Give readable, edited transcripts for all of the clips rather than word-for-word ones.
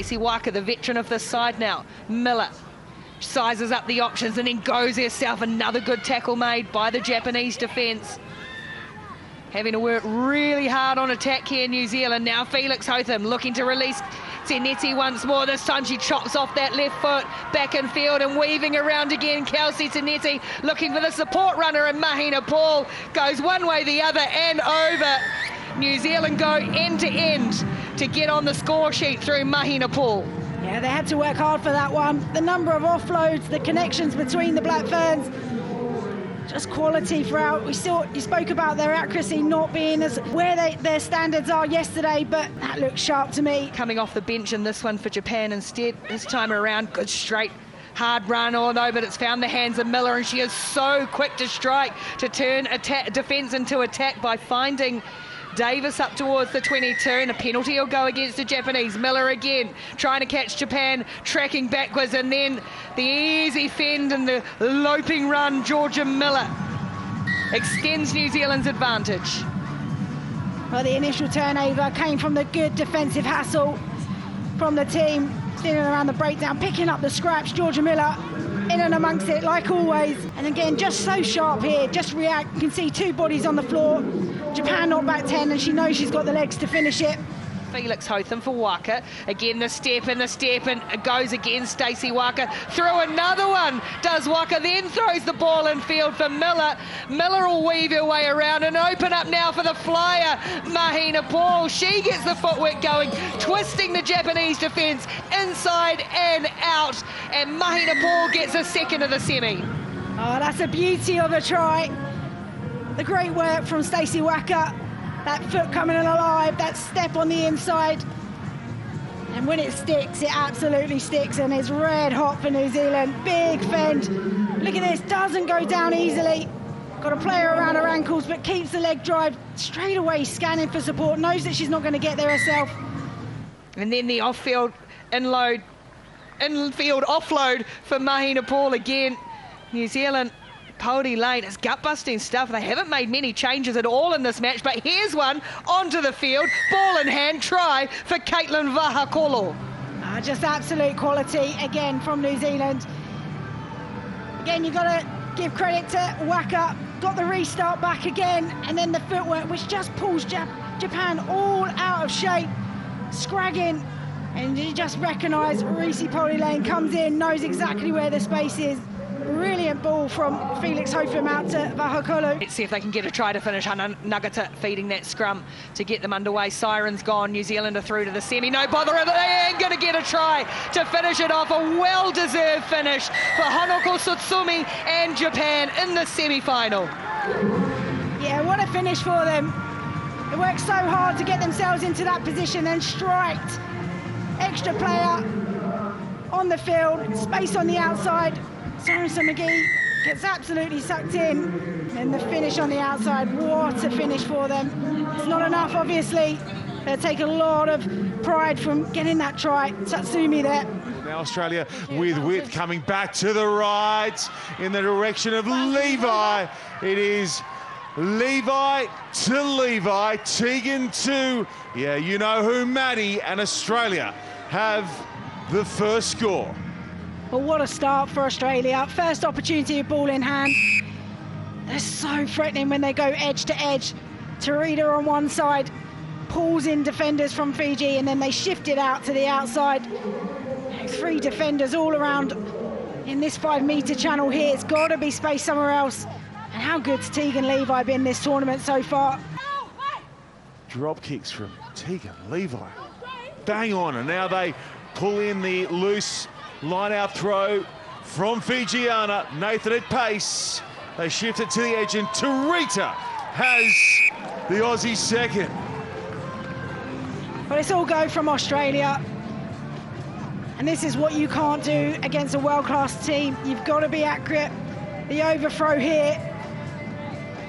Stacey Waka, the veteran of this side now. Miller sizes up the options and then goes herself. Another good tackle made by the Japanese defence. Having to work really hard on attack here, New Zealand. Now Felix Hotham looking to release Teneti once more. This time she chops off that left foot, back in field and weaving around again. Kelsey Teneti looking for the support runner, and Mahina Paul goes one way, the other and over. New Zealand go end to end to get on the score sheet through Mahina Paul. Yeah, they had to work hard for that one. The number of offloads, the connections between the Black Ferns, just quality throughout. You spoke about their accuracy not being as where their standards are yesterday, but that looks sharp to me. Coming off the bench in this one for Japan instead, this time around, good straight, hard run, although, but it's found the hands of Miller, and she is so quick to strike, to turn defence into attack by finding Davis up towards the 22, and a penalty will go against the Japanese. Miller again trying to catch Japan, tracking backwards, and then the easy fend and the loping run. Georgia Miller extends New Zealand's advantage. Well, the initial turnover came from the good defensive hassle from the team, steering around the breakdown, picking up the scraps. Georgia Miller in and amongst it like always, and again just so sharp here, just react. You can see two bodies on the floor. Japan knocked back 10, and she knows she's got the legs to finish it. Felix Hotham for Waka. Again, the step, and it goes again. Stacey Waka through another one. Does Waka, then throws the ball in field for Miller. Miller will weave her way around and open up now for the flyer, Mahina Paul. She gets the footwork going, twisting the Japanese defence inside and out, and Mahina Paul gets a second of the semi. Oh, that's a beauty of a try. The great work from Stacey Waka. That foot coming in alive, that step on the inside. And when it sticks, it absolutely sticks, and it's red hot for New Zealand. Big fend. Look at this, doesn't go down easily. Got to play her around her ankles, but keeps the leg drive straight away, scanning for support, knows that she's not going to get there herself. And then the infield offload for Mahina Paul again. New Zealand, Pody Lane, it's gut-busting stuff. They haven't made many changes at all in this match, but here's one onto the field, ball in hand, try for Caitlin Vahakolo. Just absolute quality again from New Zealand. Again, you've got to give credit to Waka, got the restart back again, and then the footwork, which just pulls Japan all out of shape, scragging, and you just recognise Reese Pody Lane comes in, knows exactly where the space is. Brilliant ball from Felix Hotham out to Vahakolo. Let's see if they can get a try to finish. Hannah Nagata feeding that scrum to get them underway. Sirens gone. New Zealand are through to the semi. No bother. They ain't going to get a try to finish it off. A well-deserved finish for Hanako Tsutsumi and Japan in the semi-final. Yeah, what a finish for them. They worked so hard to get themselves into that position, then striked. Extra player on the field, space on the outside. Saracen McGee gets absolutely sucked in, and the finish on the outside, what a finish for them. It's not enough, obviously. They'll take a lot of pride from getting that try. Tsutsumi there. Now Australia with width coming back to the right in the direction of Levi. It is Levi to Levi, Tegan to, yeah, you know who, Maddie, and Australia have the first score. But what a start for Australia. First opportunity of ball in hand. They're so threatening when they go edge to edge. Tarita on one side, pulls in defenders from Fiji, and then they shift it out to the outside. 3 defenders all around in this 5-metre channel here. It's got to be space somewhere else. And how good's Tegan Levi been this tournament so far? Drop kicks from Tegan Levi. Bang on, and now they pull in the loose line-out throw from Fijiana. Nathan at pace. They shift it to the edge, and Tarita has the Aussie second. But it's all go from Australia. And this is what you can't do against a world-class team. You've got to be accurate. The overthrow here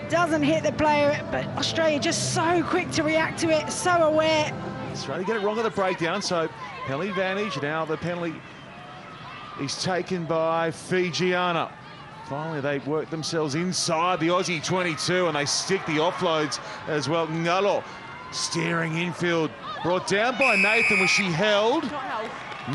doesn't hit the player, but Australia just so quick to react to it, so aware. Australia get it wrong at the breakdown, so penalty advantage. Now the penalty is taken by Fijiana. Finally, they work themselves inside the Aussie 22, and they stick the offloads as well. Ngalo Steering infield, brought down by Nathan. Was she held?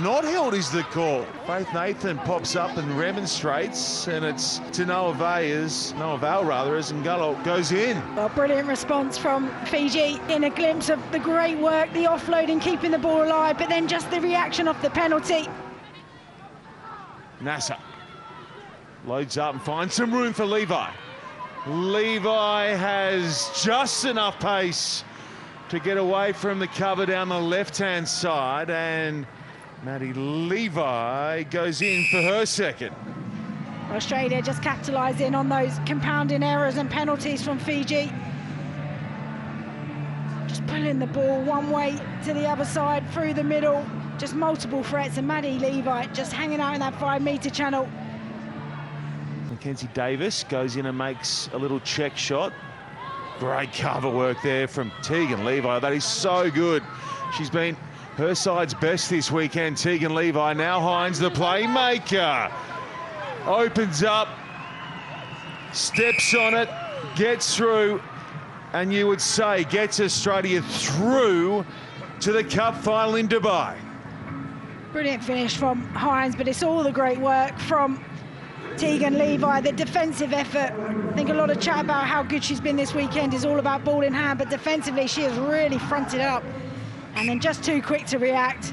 Not held is the call. Faith Nathan pops up and remonstrates, and it's to no avail as Ngalo goes in. Well, brilliant response from Fiji in a glimpse of the great work, the offloading, keeping the ball alive, but then just the reaction off the penalty. Nasser loads up and finds some room for Levi. Levi has just enough pace to get away from the cover down the left-hand side, and Maddie Levi goes in for her second. Australia just capitalising on those compounding errors and penalties from Fiji. Just pulling the ball one way to the other side, through the middle, just multiple threats, and Maddie Levi just hanging out in that 5-metre channel. Mackenzie Davis goes in and makes a little check shot. Great cover work there from Tegan Levi. That is so good. She's been her side's best this weekend. Tegan Levi, now Hines, the playmaker. Opens up, steps on it, gets through, and you would say gets Australia through to the Cup final in Dubai. Brilliant finish from Hines, but it's all the great work from Tegan Levi, the defensive effort. I think a lot of chat about how good she's been this weekend is all about ball in hand, but defensively she has really fronted up and then just too quick to react.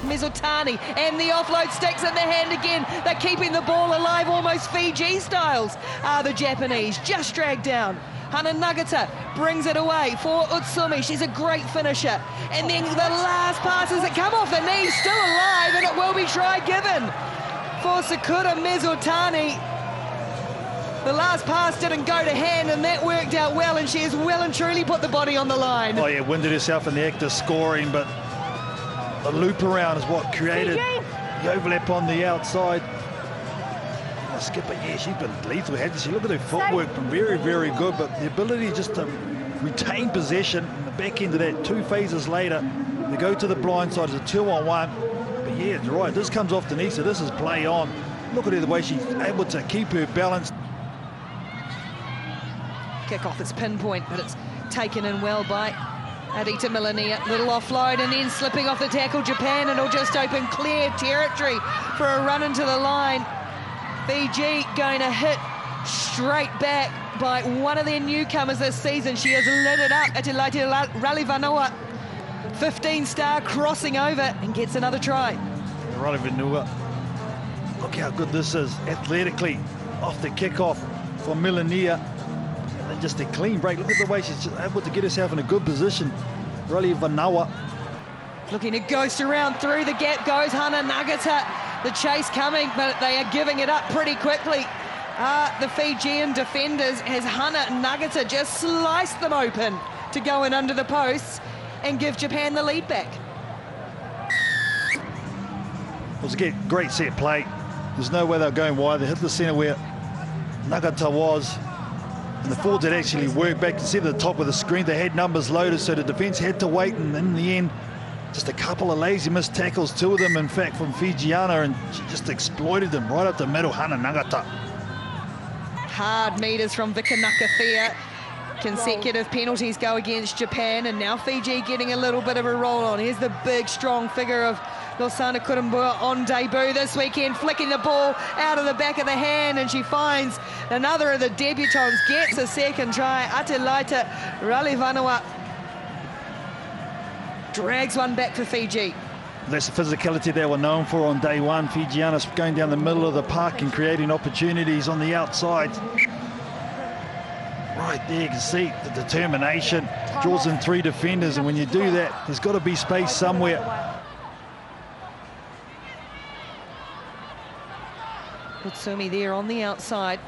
Mizutani, and the offload sticks in the hand again. They're keeping the ball alive, almost Fiji styles. The Japanese just dragged down. Hana Nagata brings it away for Utsumi. She's a great finisher. And then the last passes that come off the knee, still alive, and it will be try given for Sakura Mizutani. The last pass didn't go to hand, and that worked out well, and she has well and truly put the body on the line. Oh yeah, winded herself in the act of scoring, but the loop around is what created the overlap on the outside. The skipper, yeah, she's been lethal, hasn't she? Look at her footwork, been very, very good, but the ability just to retain possession in the back end of that, 2 phases later, they go to the blind side as a 2-on-1. But yeah, you're right, this comes off the knee, so this is play on. Look at her, the way she's able to keep her balance. Kick off its pinpoint, but it's taken in well by Adita Milania. Little offload and then slipping off the tackle. Japan, and it'll just open clear territory for a run into the line. Fiji going to hit straight back by one of their newcomers this season. She has lit it up. Atilaiti Ralivanoa, 15-star, crossing over and gets another try. Ralivanoa, look how good this is athletically off the kickoff for Milania. And just a clean break. Look at the way she's able to get herself in a good position. Ralivanoa. Looking to ghost around, through the gap goes Hana Nagata. The chase coming, but they are giving it up pretty quickly. The Fijian defenders, as Hana Nagata just sliced them open to go in under the posts and give Japan the lead back. It was a great set play. There's no way they're going wide. They hit the centre where Nagata was. And the forwards had actually worked back to see the top of the screen. They had numbers loaded, so the defence had to wait, and in the end, just a couple of lazy missed tackles, 2 of them, in fact, from Fijiana, and she just exploited them right up the middle, Hana Nagata. Hard meters from Vikanakathea. Consecutive penalties go against Japan, and now Fiji getting a little bit of a roll on. Here's the big, strong figure of Losana Kurumbua on debut this weekend, flicking the ball out of the back of the hand, and she finds another of the debutants, gets a second try. Atilaita Ralivanoa drags one back for Fiji. That's the physicality they were known for on day one. Fijiana's going down the middle of the park and creating opportunities on the outside. Right there, you can see the determination. Draws in 3 defenders, and when you do that, there's got to be space somewhere. Utsumi there on the outside.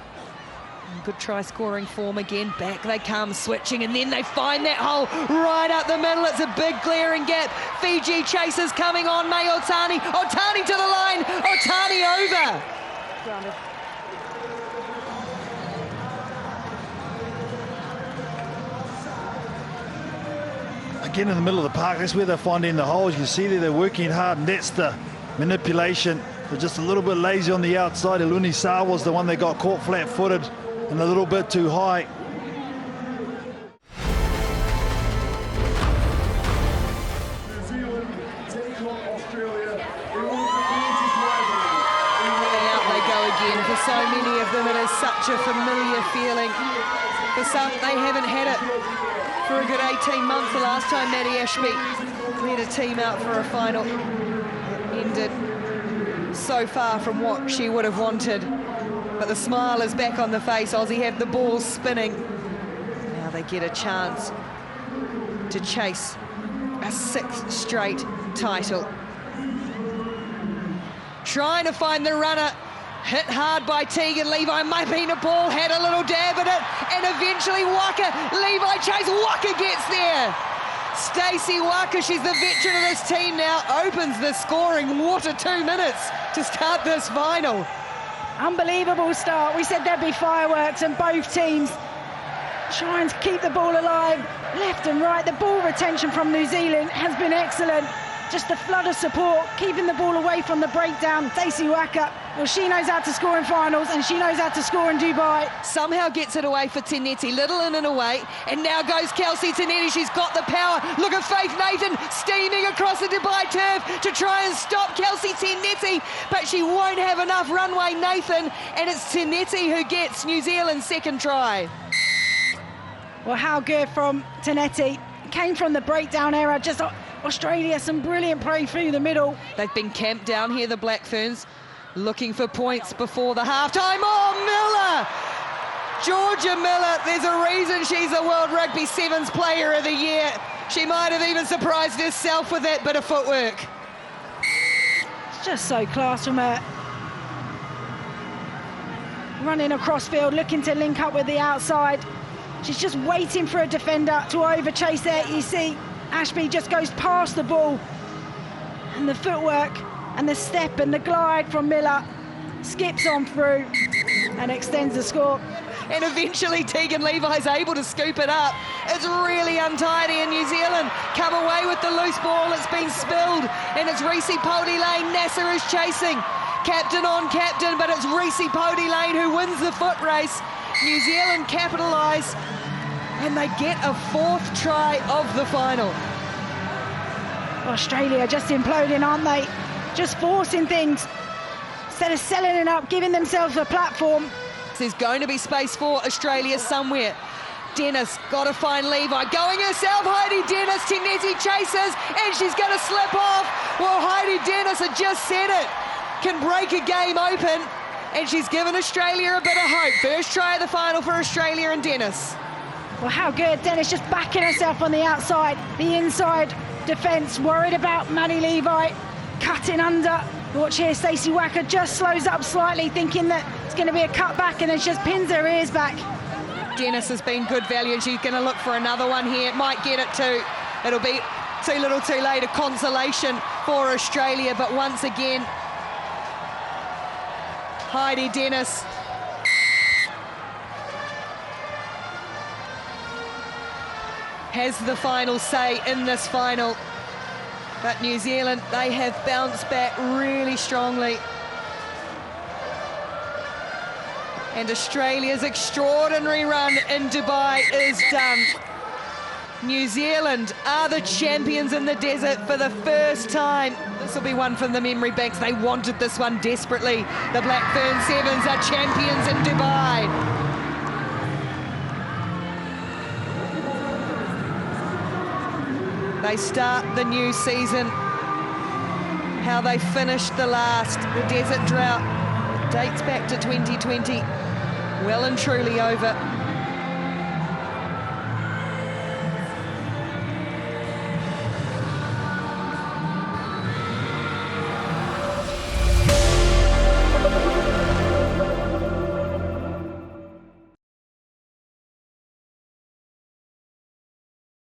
Good try scoring form again. Back they come, switching, and then they find that hole right up the middle. It's a big glaring gap. Fiji chasers coming on. May Otani. Otani to the line. Otani over. Again in the middle of the park, that's where they're finding the holes. You can see there they're working hard, and that's the manipulation. They're just a little bit lazy on the outside. Eluni Sa was the one that got caught flat-footed and a little bit too high. Again, for so many of them, it is such a familiar feeling. For some, they haven't had it for a good 18 months. The last time Maddie Ashby led a team out for a final, it ended so far from what she would have wanted. But the smile is back on the face. Aussie have the ball spinning. Now they get a chance to chase a 6th straight title. Trying to find the runner, hit hard by Tegan Levi. Maipina Ball had a little dab at it, and eventually Waka, Levi chase, Waka gets there. Stacey Waka, she's the veteran of this team now, opens the scoring. What a 2 minutes to start this final. Unbelievable start. We said there'd be fireworks, and both teams trying to keep the ball alive, left and right. The ball retention from New Zealand has been excellent. Just a flood of support, keeping the ball away from the breakdown. Stacey Waka, well, she knows how to score in finals, and she knows how to score in Dubai. Somehow gets it away for Tinetti, little in and away, and now goes Kelsey Tinetti. She's got the power. Look at Faith Nathan steaming across the Dubai turf to try and stop Kelsey Tinetti, but she won't have enough runway, Nathan, and it's Tinetti who gets New Zealand's 2nd try. Well, how good from Tinetti. Came from the breakdown era, just Australia, some brilliant play through the middle. They've been camped down here, the Black Ferns, looking for points before the halftime. Oh, Miller! Georgia Miller, there's a reason she's the World Rugby Sevens Player of the Year. She might have even surprised herself with that bit of footwork. It's just so class from her. Running across field, looking to link up with the outside. She's just waiting for a defender to overchase there. You see, Ashby just goes past the ball, and the footwork and the step and the glide from Miller skips on through and extends the score. And eventually Tegan Levi's able to scoop it up. It's really untidy, and New Zealand come away with the loose ball. It's been spilled, and it's Reese Pody Lane. Nasser is chasing, captain on captain, but it's Reese Pody Lane who wins the foot race. New Zealand capitalise, and they get a 4th try of the final. Australia just imploding, aren't they? Just forcing things instead of selling it up, giving themselves a platform. There's going to be space for Australia somewhere. Dennis got to find Levi. Going herself, Heidi Dennis. Tinetti chases, and she's going to slip off. Well, Heidi Dennis, I just said it, can break a game open, and she's given Australia a bit of hope. 1st try of the final for Australia and Dennis. Well, how good. Dennis just backing herself on the outside. The inside defence worried about Maddie Levi cutting under. Watch here, Stacey Waka just slows up slightly, thinking that it's going to be a cut back, and then she just pins her ears back. Dennis has been good value, and she's going to look for another one here. Might get it too. It'll be too little too late, a consolation for Australia, but once again, Heidi Dennis has the final say in this final. But New Zealand, they have bounced back really strongly. And Australia's extraordinary run in Dubai is done. New Zealand are the champions in the desert for the first time. This will be one from the memory banks. They wanted this one desperately. The Black Fern Sevens are champions in Dubai. They start the new season. How they finished the last. The desert drought dates back to 2020. Well and truly over.